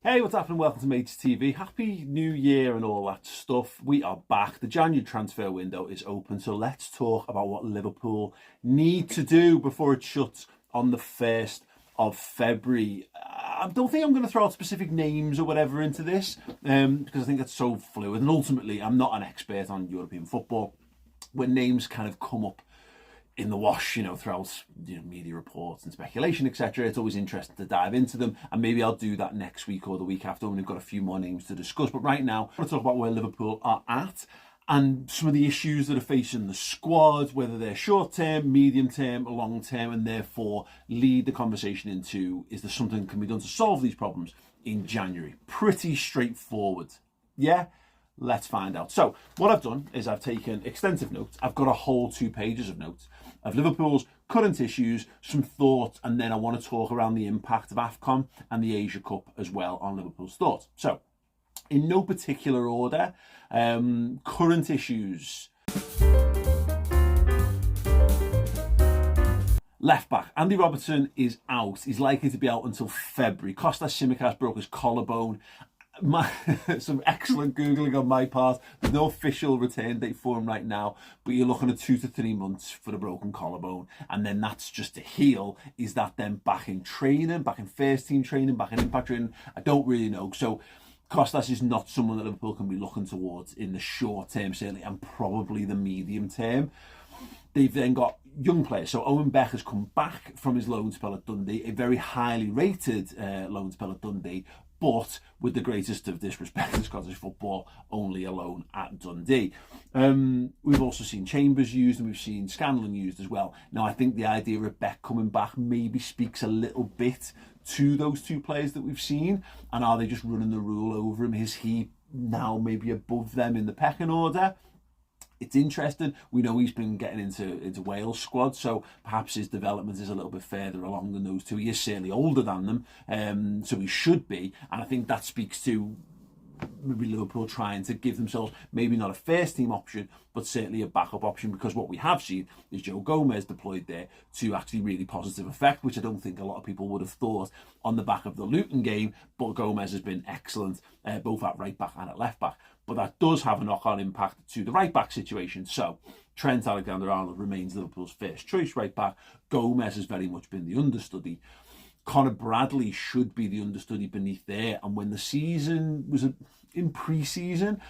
Hey, what's happening? Welcome to Mates TV. Happy New Year and all that stuff. We are back. The January transfer window is open, so let's talk about what Liverpool need to do before it shuts on the 1st of February. I don't think I'm going to throw out specific names or whatever into this because I think that's so fluid. And ultimately, I'm not an expert on European football. When names kind of come up in the wash, throughout media reports and speculation, etc. It's always interesting to dive into them, and maybe I'll do that next week or the week after when we've got a few more names to discuss. But right now, I want to talk about where Liverpool are at and some of the issues that are facing the squad, whether they're short-term, medium-term, long-term, and therefore lead the conversation into, is there something that can be done to solve these problems in January? Pretty straightforward. Yeah? Let's find out. So what I've done is I've taken extensive notes. I've got a whole 2 pages of notes of Liverpool's current issues, some thoughts, and then I want to talk around the impact of Afcon and the Asia Cup as well on Liverpool's thoughts. So in no particular order, current issues. Left back, Andy Robertson is out. He's likely to be out until February. Kostas Tsimikas broke his collarbone. Some excellent Googling on my part. There's no official return date for him right now, but you're looking at 2 to 3 months for the broken collarbone, and then that's just to heal. Is that then back in training, back in first team training, back in impact training? I don't really know. So Kostas is not someone that Liverpool can be looking towards in the short term, certainly, and probably the medium term. They've then got young players. So Owen Beck has come back from his loan spell at Dundee, a very highly rated loan spell at Dundee, but with the greatest of disrespect in Scottish football, only a loan at Dundee. We've also seen Chambers used, and we've seen Scanlon used as well. Now, I think the idea of Beck coming back maybe speaks a little bit to those 2 players that we've seen. And are they just running the rule over him? Is he now maybe above them in the pecking order? It's interesting. We know he's been getting into Wales squad, so perhaps his development is a little bit further along than those 2. He is certainly older than them, so he should be. And I think that speaks to maybe Liverpool trying to give themselves maybe not a first team option, but certainly a backup option, because what we have seen is Joe Gomez deployed there to actually really positive effect, which I don't think a lot of people would have thought on the back of the Luton game. But Gomez has been excellent, both at right back and at left back. But that does have a knock-on impact to the right-back situation. So Trent Alexander-Arnold remains Liverpool's first choice right-back. Gomez has very much been the understudy. Connor Bradley should be the understudy beneath there. And when the season was in pre-season,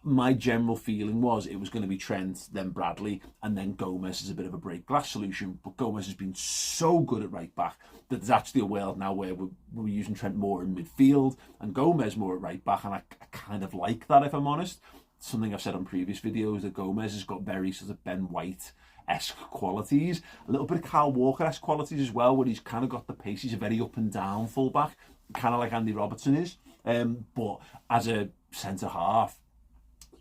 my general feeling was it was going to be Trent, then Bradley, and then Gomez as a bit of a break glass solution. But Gomez has been so good at right back that there's actually a world now where we're using Trent more in midfield and Gomez more at right back, and I kind of like that, if I'm honest. Something I've said on previous videos, that Gomez has got very sort of Ben White-esque qualities, a little bit of Kyle Walker-esque qualities as well, where he's kind of got the pace. He's a very up and down fullback, kind of like Andy Robertson is, but as a centre half,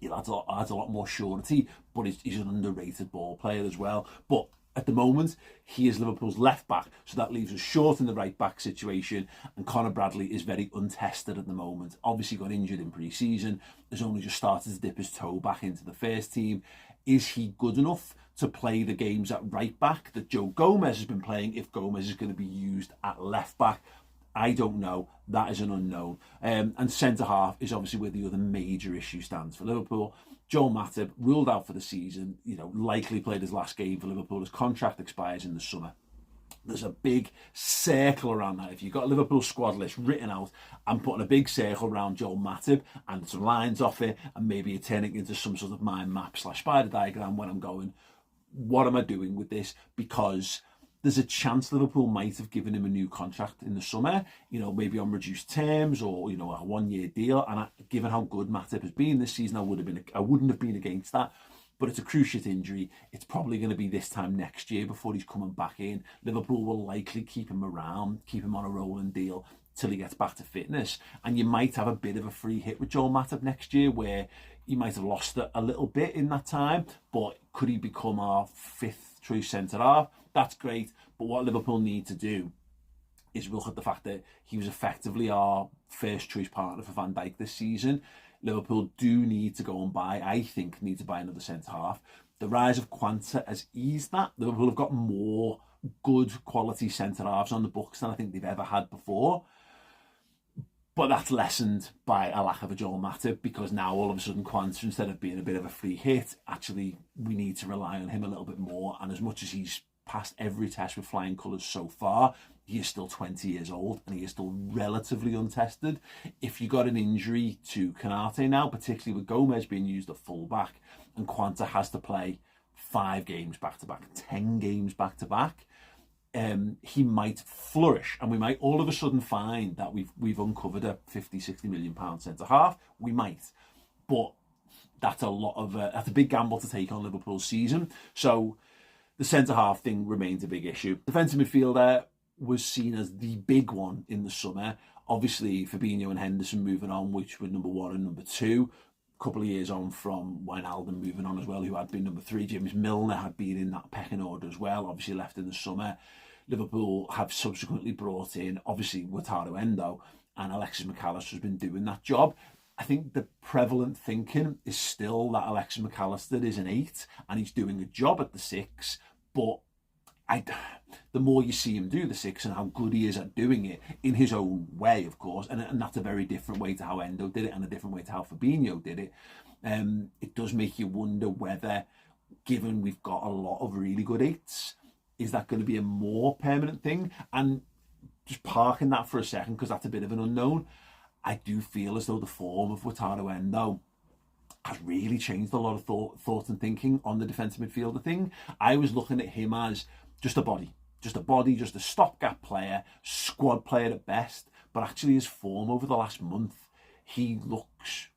he adds a lot more surety, but he's an underrated ball player as well. But at the moment, he is Liverpool's left back, so that leaves us short in the right back situation, and Connor Bradley is very untested at the moment. Obviously got injured in pre-season, has only just started to dip his toe back into the first team. Is he good enough to play the games at right back that Joe Gomez has been playing, if Gomez is going to be used at left back? I don't know. That is an unknown. And centre-half is obviously where the other major issue stands for Liverpool. Joel Matip, ruled out for the season, likely played his last game for Liverpool. His contract expires in the summer. There's a big circle around that. If you've got Liverpool's squad list written out, I'm putting a big circle around Joel Matip and some lines off it, and maybe turning it into some sort of mind map / spider diagram when I'm going, what am I doing with this? Because there's a chance Liverpool might have given him a new contract in the summer, maybe on reduced terms or, a 1-year deal. And given how good Matip has been this season, I wouldn't have been against that. But it's a cruciate injury. It's probably going to be this time next year before he's coming back in. Liverpool will likely keep him around, keep him on a rolling deal till he gets back to fitness. And you might have a bit of a free hit with Joel Matip next year, where he might have lost it a little bit in that time. But could he become our 5th choice centre-half? That's great, but what Liverpool need to do is look at the fact that he was effectively our first choice partner for Van Dijk this season. Liverpool do need to go and buy another centre-half. The rise of Quanta has eased that. Liverpool have got more good quality centre-halves on the books than I think they've ever had before. But that's lessened by a lack of a Joel Matip, because now all of a sudden Quanta, instead of being a bit of a free hit, actually we need to rely on him a little bit more. And as much as he's passed every test with flying colours so far, he is still 20 years old and he is still relatively untested. If you got an injury to Canate now, particularly with Gomez being used at full-back, and Quanta has to play 5 games back-to-back, 10 games back-to-back, he might flourish, and we might all of a sudden find that we've uncovered a 50-60 million pound centre half. We might, but that's a big gamble to take on Liverpool's season. So the centre half thing remains a big issue. Defensive midfielder was seen as the big one in the summer. Obviously, Fabinho and Henderson moving on, which were number 1 and number 2. A couple of years on from Wijnaldum moving on as well, who had been number 3. James Milner had been in that pecking order as well, obviously left in the summer. Liverpool have subsequently brought in, obviously, Wataru Endo, and Alexis McAllister has been doing that job. I think the prevalent thinking is still that Alexis McAllister is an 8 and he's doing a job at the 6, but the more you see him do the 6 and how good he is at doing it in his own way, of course, and that's a very different way to how Endo did it and a different way to how Fabinho did it, it does make you wonder whether, given we've got a lot of really good 8s, is that going to be a more permanent thing? And just parking that for a second, because that's a bit of an unknown, I do feel as though the form of Wataru Endo has really changed a lot of thought and thinking on the defensive midfielder thing. I was looking at him as just a body, just a stopgap player, squad player at best. But actually his form over the last month, he looks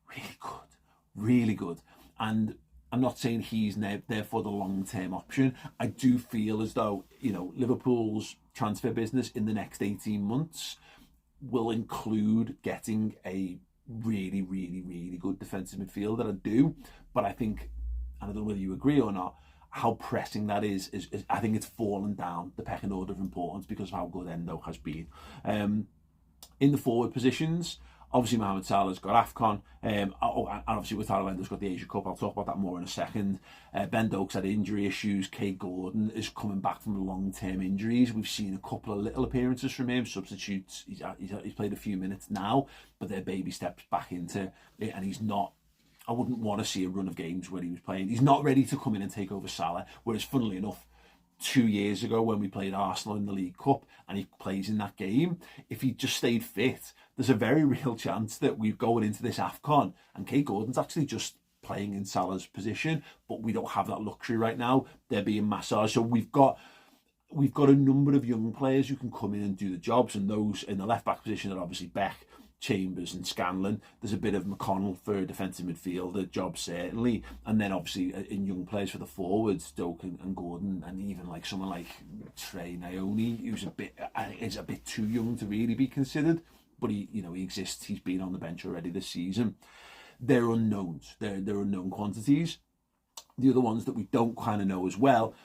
really good. And I'm not saying he's therefore the long-term option. I do feel as though, Liverpool's transfer business in the next 18 months will include getting a really, really, really good defensive midfielder. I do. But I think, and I don't know whether you agree or not, how pressing that is I think it's fallen down the pecking order of importance because of how good Endo has been. In the forward positions, obviously Mohamed Salah's got Afcon, and obviously Wataru Endo's got the Asia Cup. I'll talk about that more in a second. Ben Doak's had injury issues. Kate Gordon is coming back from long-term injuries. We've seen a couple of little appearances from him, substitutes. He's played a few minutes now, but they're baby steps back into it, and he's not. I wouldn't want to see a run of games where he was playing. He's not ready to come in and take over Salah, whereas funnily enough, 2 years ago when we played Arsenal in the League Cup and he plays in that game, if he just stayed fit, there's a very real chance that we're going into this Afcon and Kate Gordon's actually just playing in Salah's position, but we don't have that luxury right now. They're being massaged. So we've got a number of young players who can come in and do the jobs, and those in the left-back position are obviously Beck, Chambers and Scanlon. There's a bit of McConnell for a defensive midfielder job, certainly, and then obviously in young players for the forwards, Doak and Gordon, and even like someone like Trey Naoni, who's a bit too young to really be considered, but he exists. He's been on the bench already this season. They're unknowns. They're unknown quantities. The other ones that we don't kind of know as well,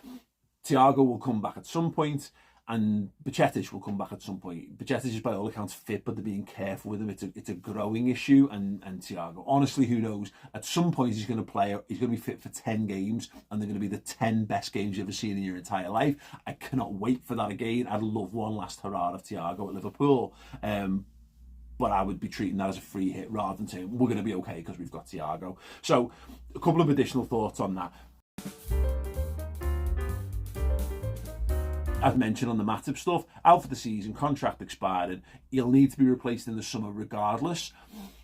Thiago will come back at some point, and Bajcetic will come back at some point. Bajcetic is by all accounts fit, but they're being careful with him. It's a growing issue, and Thiago, honestly, who knows? At some point he's going to play. He's going to be fit for 10 games, and they're going to be the 10 best games you've ever seen in your entire life. I cannot wait for that again. I'd love one last hurrah of Thiago at Liverpool, but I would be treating that as a free hit rather than saying we're going to be okay because we've got Thiago. So a couple of additional thoughts on that. I've mentioned on the Matip stuff, out for the season, contract expired, he'll need to be replaced in the summer regardless.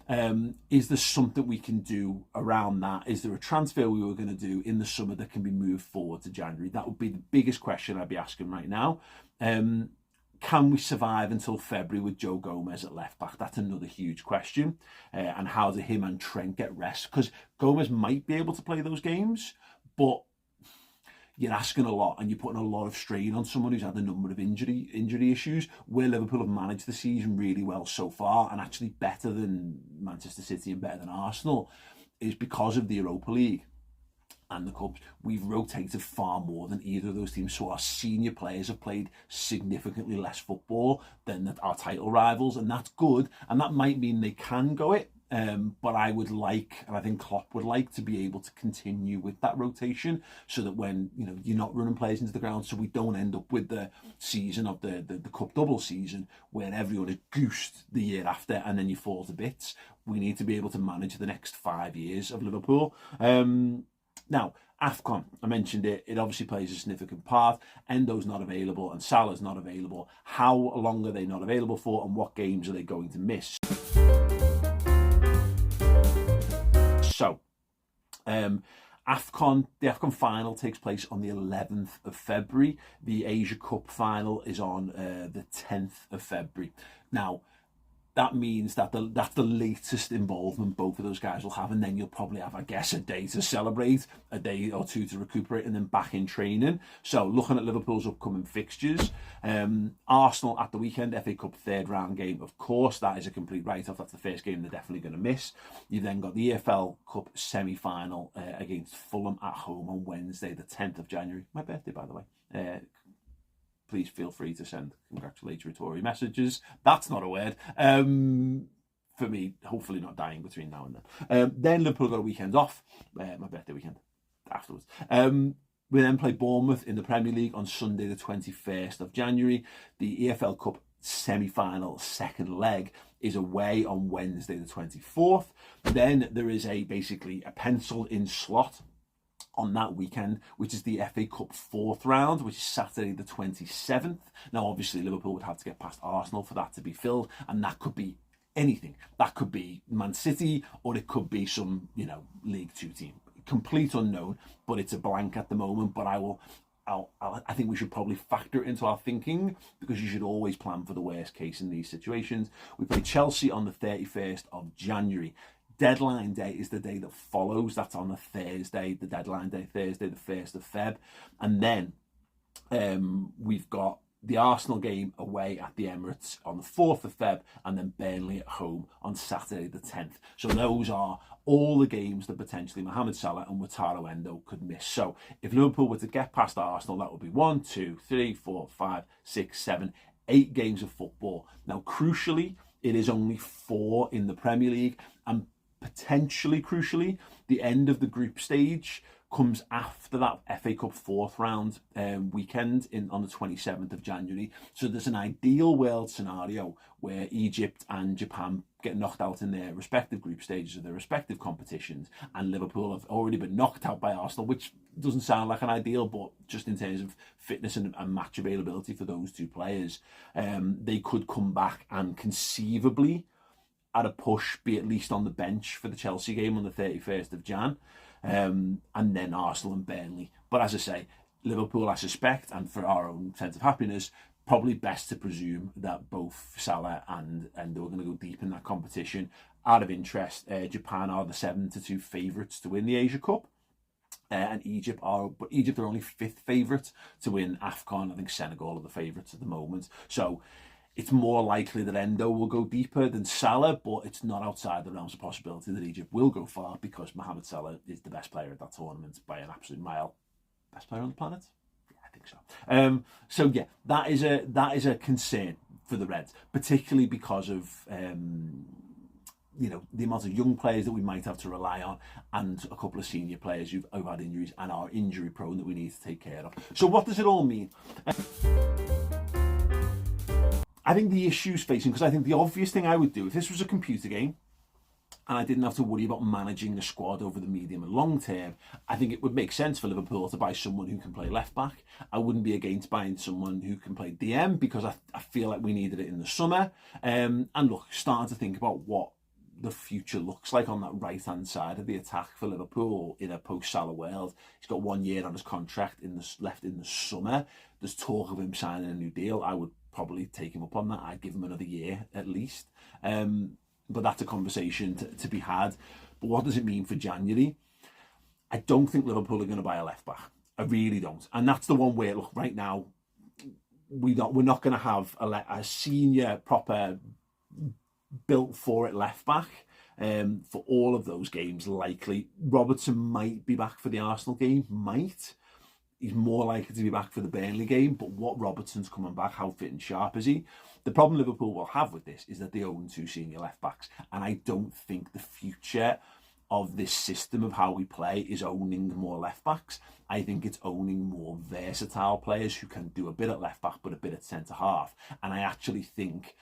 Is there something we can do around that? Is there a transfer we were going to do in the summer that can be moved forward to January? That would be the biggest question I'd be asking right now. Can we survive until February with Joe Gomez at left back? That's another huge question. And how do him and Trent get rest? Because Gomez might be able to play those games, but you're asking a lot and you're putting a lot of strain on someone who's had a number of injury issues, where Liverpool have managed the season really well so far, and actually better than Manchester City and better than Arsenal, is because of the Europa League and the Cups. We've rotated far more than either of those teams, so our senior players have played significantly less football than our title rivals, and that's good, and that might mean they can go it, But I would like, and I think Klopp would like, to be able to continue with that rotation, so that when you're not running players into the ground, so we don't end up with the season of the cup double season where everyone is goosed the year after and then you fall to bits. We need to be able to manage the next 5 years of Liverpool. Now, Afcon, I mentioned it. It obviously plays a significant part. Endo's not available and Salah's not available. How long are they not available for, and what games are they going to miss? So, Afcon, the Afcon final takes place on the 11th of February. The Asia Cup final is on the 10th of February. Now, that means that that's the latest involvement both of those guys will have, and then you'll probably have, I guess, a day to celebrate, a day or two to recuperate, and then back in training. So looking at Liverpool's upcoming fixtures, Arsenal at the weekend, FA Cup third round game, of course, that is a complete write-off. That's the first game they're definitely going to miss. You've then got the EFL Cup semi-final against Fulham at home on Wednesday, the 10th of January. My birthday, by the way. Please feel free to send congratulatory messages. That's not a word. For me, hopefully not dying between now and then. Then Liverpool got a weekend off. My birthday weekend afterwards. We then play Bournemouth in the Premier League on Sunday, the 21st of January. The EFL Cup semi-final second leg is away on Wednesday, the 24th. Then there is basically a penciled-in slot on that weekend, which is the FA Cup fourth round, which is Saturday the 27th. Now, obviously, Liverpool would have to get past Arsenal for that to be filled, and that could be anything. That could be Man City, or it could be some, League Two team. Complete unknown, but it's a blank at the moment. But I think we should probably factor it into our thinking, because you should always plan for the worst case in these situations. We play Chelsea on the 31st of January. Deadline day is the day that follows. That's on a Thursday, the deadline day, Thursday, the 1st of Feb. And then we've got the Arsenal game away at the Emirates on the 4th of Feb, and then Burnley at home on Saturday the 10th. So those are all the games that potentially Mohamed Salah and Wataru Endo could miss. So if Liverpool were to get past Arsenal, that would be 1, 2, 3, 4, 5, 6, 7, 8 games of football. Now, crucially, it is only 4 in the Premier League, and potentially crucially, the end of the group stage comes after that FA Cup fourth round weekend on the 27th of January. So there's an ideal world scenario where Egypt and Japan get knocked out in their respective group stages of their respective competitions, and Liverpool have already been knocked out by Arsenal, which doesn't sound like an ideal, but just in terms of fitness and match availability for those two players, they could come back and conceivably, at a push, be at least on the bench for the Chelsea game on the 31st of Jan, and then Arsenal and Burnley. But as I say, Liverpool, I suspect, and for our own sense of happiness, probably best to presume that both Salah and Endo are going to go deep in that competition. Out of interest, Japan are the 7-2 favourites to win the Asia Cup. And Egypt are only 5th favourite to win Afcon. I think Senegal are the favourites at the moment. So it's more likely that Endo will go deeper than Salah, but it's not outside the realms of possibility that Egypt will go far, because Mohamed Salah is the best player at that tournament by an absolute mile. Best player on the planet? Yeah, I think so. So yeah, that is a concern for the Reds, particularly because of the amount of young players that we might have to rely on, and a couple of senior players who've had injuries and are injury prone that we need to take care of. So what does it all mean? I think the issues facing, because I think the obvious thing I would do if this was a computer game and I didn't have to worry about managing the squad over the medium and long term, I think it would make sense for Liverpool to buy someone who can play left back. I wouldn't be against buying someone who can play DM, because I feel like we needed it in the summer. And look, starting to think about what the future looks like on that right-hand side of the attack for Liverpool in a post-Salah world. He's got 1 year on his contract left in the summer. There's talk of him signing a new deal. I would probably take him up on that. I'd give him another year at least. But that's a conversation to be had. But what does it mean for January? I don't think Liverpool are going to buy a left back. I really don't. And that's the one where, look, right now, we're not going to have a senior, proper, built for it left back for all of those games, likely. Robertson might be back for the Arsenal game, might. He's more likely to be back for the Burnley game, but what Robertson's coming back, how fit and sharp is he? The problem Liverpool will have with this is that they own 2 senior left backs, and I don't think the future of this system of how we play is owning more left backs. I think it's owning more versatile players who can do a bit at left back but a bit at centre half. And I actually think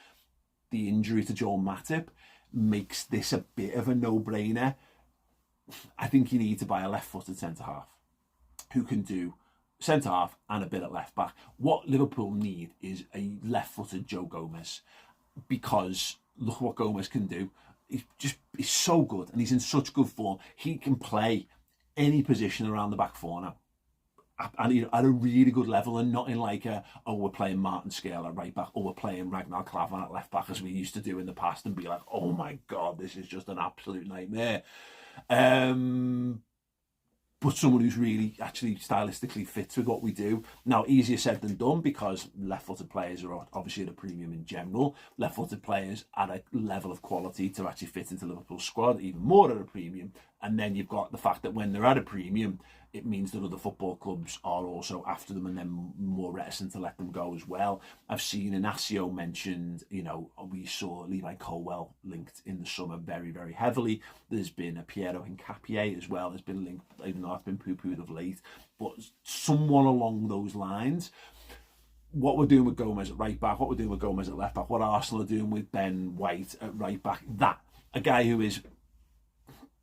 the injury to Joel Matip makes this a bit of a no-brainer. I think you need to buy a left-footed centre half who can do centre half and a bit at left back. What Liverpool need is a left-footed Joe Gomez, because look what Gomez can do. He's so good, and he's in such good form. He can play any position around the back four now, and at a really good level, and not in like we're playing Martin Scale at right back, or we're playing Ragnar Klavan at left back as we used to do in the past, and be like, oh my god, this is just an absolute nightmare. But someone who's really actually stylistically fits with what we do. Now, easier said than done, because left-footed players are obviously at a premium in general. Left-footed players at a level of quality to actually fit into Liverpool's squad, even more at a premium. And then you've got the fact that when they're at a premium, it means that other football clubs are also after them and then more reticent to let them go as well. I've seen Inacio mentioned, we saw Levi Colwell linked in the summer very, very heavily. There's been a Piero Hincapié as well, has been linked, even though it's been poo-pooed of late. But someone along those lines. What we're doing with Gomez at right back, what we're doing with Gomez at left back, what Arsenal are doing with Ben White at right back, that, a guy who is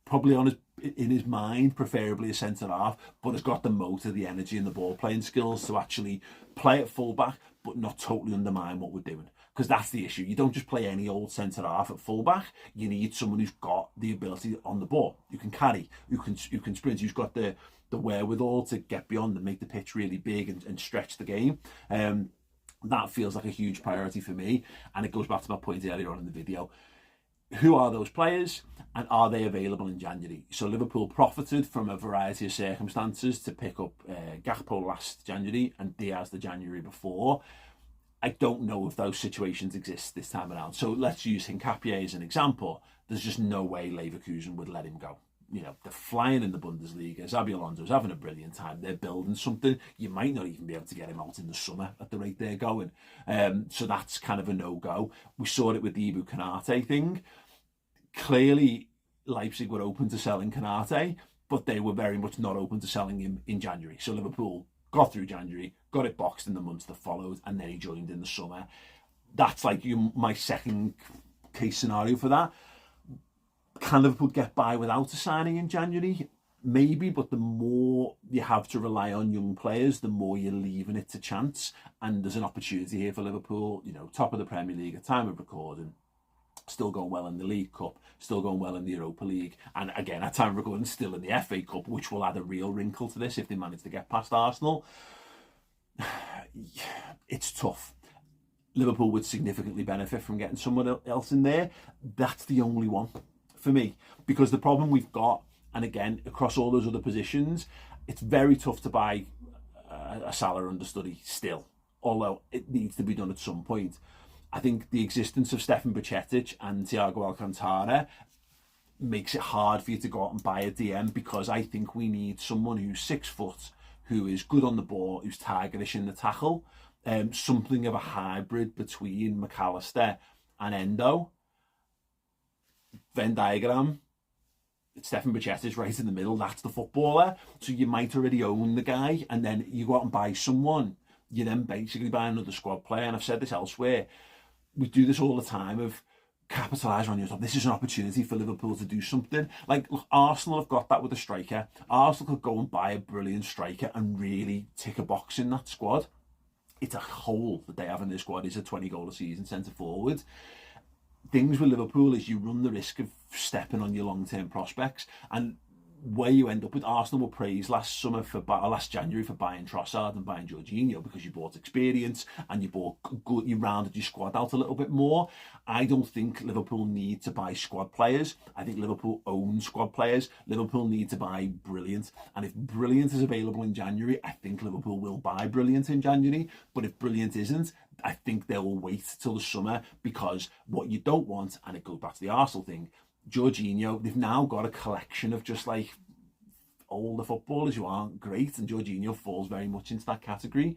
probably in his mind, preferably a centre half, but has got the motor, the energy, and the ball playing skills to actually play at full back, but not totally undermine what we're doing. Because that's the issue. You don't just play any old centre half at full back. You need someone who's got the ability on the ball, who can carry, who can sprint, who's got the wherewithal to get beyond and make the pitch really big and stretch the game. That feels like a huge priority for me, and it goes back to my point earlier on in the video. Who are those players, and are they available in January? So Liverpool profited from a variety of circumstances to pick up Gakpo last January and Diaz the January before. I don't know if those situations exist this time around. So let's use Hincapié as an example. There's just no way Leverkusen would let him go. They're flying in the Bundesliga. Xabi Alonso's having a brilliant time. They're building something. You might not even be able to get him out in the summer at the rate they're going. So that's kind of a no-go. We saw it with the Ibu Konate thing. Clearly, Leipzig were open to selling Konate, but they were very much not open to selling him in January. So Liverpool got through January, got it boxed in the months that followed, and then he joined in the summer. That's like my second case scenario for that. Can Liverpool get by without a signing in January? Maybe, but the more you have to rely on young players, the more you're leaving it to chance. And there's an opportunity here for Liverpool, top of the Premier League at time of recording, still going well in the League Cup, still going well in the Europa League, and again, at time of recording, still in the FA Cup, which will add a real wrinkle to this if they manage to get past Arsenal. It's tough. Liverpool would significantly benefit from getting someone else in there. That's the only one for me, because the problem we've got, and again, across all those other positions, it's very tough to buy a Salah understudy still, although it needs to be done at some point. I think the existence of Stefan Bajcetic and Thiago Alcantara makes it hard for you to go out and buy a DM, because I think we need someone who's 6 foot, who is good on the ball, who's targetish in the tackle, something of a hybrid between McAllister and Endo. Venn diagram, Stefan Bajcetic right in the middle, that's the footballer. So you might already own the guy, and then you go out and buy someone. You then basically buy another squad player, and I've said this elsewhere, we do this all the time of capitalise on your top. This is an opportunity for Liverpool to do something. Like, look, Arsenal have got that with a striker. Arsenal could go and buy a brilliant striker and really tick a box in that squad. It's a hole that they have in their squad. It's a 20-goal a season centre forward. Things with Liverpool is you run the risk of stepping on your long-term prospects, and where you end up with, Arsenal were praised last January for buying Trossard and buying Jorginho because you bought experience and you rounded your squad out a little bit more. I don't think Liverpool need to buy squad players. I think Liverpool own squad players. Liverpool need to buy brilliant, and if brilliant is available in January, I think Liverpool will buy brilliant in January. But if brilliant isn't, I think they will wait till the summer, because what you don't want, and it goes back to the Arsenal thing, Jorginho, they've now got a collection of just like older footballers who aren't great, and Jorginho falls very much into that category.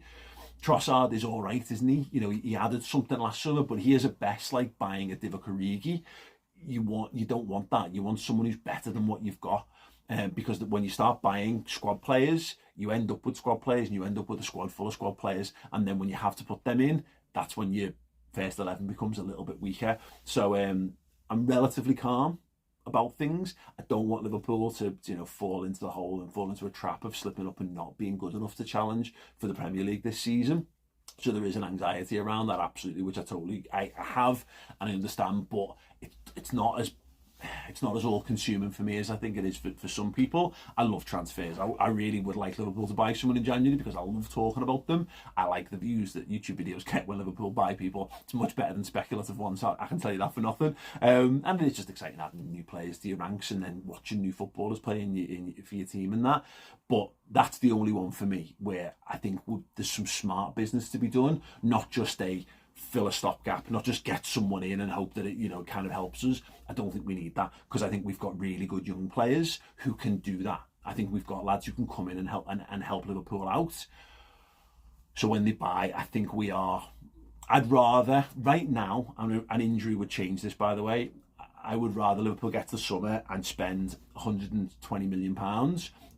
Trossard is all right, isn't he? You know, he added something last summer, but he is at best like buying a Divock Origi. You don't want that. You want someone who's better than what you've got. Because when you start buying squad players, you end up with squad players, and you end up with a squad full of squad players. And then when you have to put them in, that's when your first 11 becomes a little bit weaker. So I'm relatively calm about things. I don't want Liverpool to, fall into the hole and fall into a trap of slipping up and not being good enough to challenge for the Premier League this season. So there is an anxiety around that, absolutely, which I have and I understand, but it's not as all-consuming for me as I think it is for some people. I love transfers. I really would like Liverpool to buy someone in January because I love talking about them. I like the views that YouTube videos get when Liverpool buy people. It's much better than speculative ones, I can tell you that for nothing. And it's just exciting adding new players to your ranks and then watching new footballers play for your team and that. But that's the only one for me where I think there's some smart business to be done, not just fill a stopgap, not just get someone in and hope that it, kind of helps us. I don't think we need that because I think we've got really good young players who can do that. I think we've got lads who can come in and help Liverpool out. So when they buy, I think I'd rather, right now, and an injury would change this, by the way, I would rather Liverpool get to the summer and spend £120 million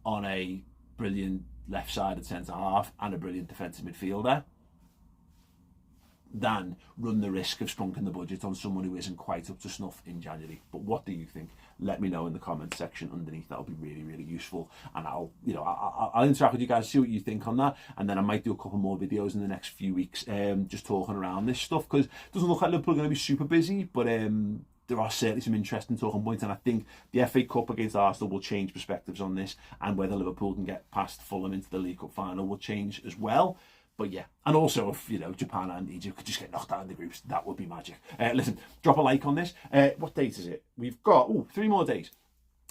on a brilliant left-sided centre-half and a brilliant defensive midfielder than run the risk of sprunking the budget on someone who isn't quite up to snuff in January. But what do you think? Let me know in the comment section underneath. That'll be really, really useful. And I'll interact with you guys, see what you think on that. And then I might do a couple more videos in the next few weeks, just talking around this stuff, because it doesn't look like Liverpool are going to be super busy, but there are certainly some interesting talking points, and I think the FA Cup against Arsenal will change perspectives on this, and whether Liverpool can get past Fulham into the League Cup final will change as well. But yeah, and also if Japan and Egypt could just get knocked out in the groups, that would be magic. Listen, drop a like on this. What date is it? We've got 3 more days.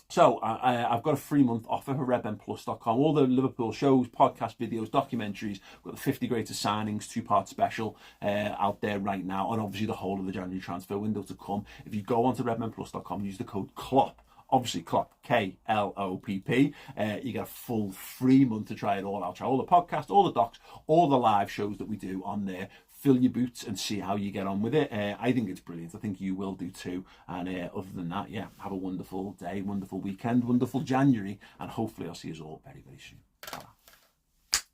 So I've got a free month offer for redbenplus.com. All the Liverpool shows, podcast videos, documentaries. We've got the 50 greatest signings 2-part special out there right now, and obviously the whole of the January transfer window to come. If you go onto redbenplus.com, use the code KLOPP. Obviously, Klopp, KLOPP. You get a full free month to try it all out. Try all the podcasts, all the docs, all the live shows that we do on there. Fill your boots and see how you get on with it. I think it's brilliant. I think you will do too. And other than that, have a wonderful day, wonderful weekend, wonderful January. And hopefully I'll see you all very, very soon. Bye.